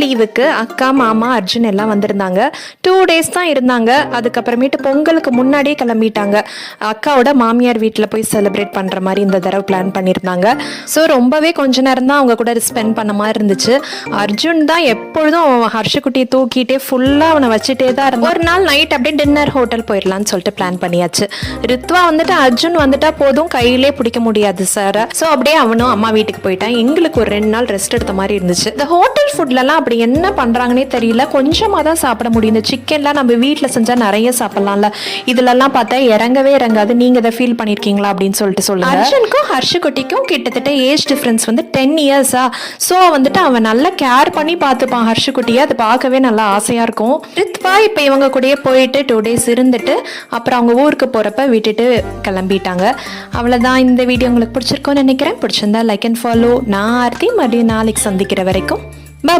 லீவுக்கு அக்கா மாமா அர்ஜுன் எல்லாம் வந்திருந்தாங்க. 2 டேஸ் தான் இருந்தாங்க. அதுக்கப்புறமேட்டு பொங்கலுக்கு முன்னாடியே கிளம்பிட்டாங்க. அக்காவோட மாமியார் வீட்டில் போய் செலிப்ரேட் பண்ணுற மாதிரி இந்த தடவை பிளான் பண்ணியிருந்தாங்க. ஸோ ரொம்பவே கொஞ்ச நேரம் தான் அவங்க கூட ஸ்பெண்ட் பண்ண மாதிரி இருந்துச்சு. அர்ஜுன் தான் எப்பொழுதும் ஹர்ஷகுட்டியை தூக்கிட்டே ஃபுல்லாக அவனை வச்சுட்டே தான் இருந்தான். ஒரு நாள் நைட் அப்படியே டின்னர் ஹோட்டல் போயிடலான்னு சொல்லிட்டு பிளான் பண்ணியாச்சு. ரித்வா வந்துட்டு அர்ஜுன் வந்துட்டா போதும், கையிலே பிடிக்க முடியாது சார். ஸோ அப்படியே அவனும் அம்மா வீட்டுக்கு போயிட்டான். எங்களுக்கு ஒரு 2 நாள் ரெஸ்ட் எடுத்த மாதிரி இருந்துச்சு. இந்த ஹோட்டல் ஃபுட்லலாம் அப்படி என்ன பண்ணுறாங்கன்னே தெரியல. கொஞ்சமாக தான் சாப்பிட முடியும். இந்த சிக்கன்லாம் நம்ம வீட்டில் செஞ்சால் நிறைய சாப்பிட்லாம்ல, இதுலலாம் பார்த்தா இறங்கவே இறங்காது. நீங்கள் இதை ஃபீல் பண்ணியிருக்கீங்களா அப்படின்னு சொல்லிட்டு சொல்லுங்க. அர்ஜுனுக்கும் ஹர்ஷகுட்டிக்கும் கிட்டத்தட்ட ஏஜ் டிஃப்ரென்ஸ் வந்து 10 இயர்ஸா. ஸோ வந்துட்டு அவன் நல்லா கேர் பண்ணி பார்த்துப்பான் ஹர்ஷகுட்டியை. அது பார்க்கவே நல்லா ஆசையாக இருக்கும். ரித்வா இப்போ இவங்க கூடயே போயிட்டு 2 டேஸ் இருந்துட்டு அப்புறம் அவங்க ஊருக்கு போகிறப்ப விட்டுட்டு கிளம்பிட்டாங்க. அவ்வளோதான். இந்த வீடியோ உங்களுக்கு பிடிச்சிருக்கோன்னு நினைக்கிறேன். பிடிச்சிருந்தா லைக் அண்ட் ஃபாலோ. நான் ஆர்த்தி. மறுபடியும் நாளைக்கு சந்திக்கிற வரைக்கும் பாய்.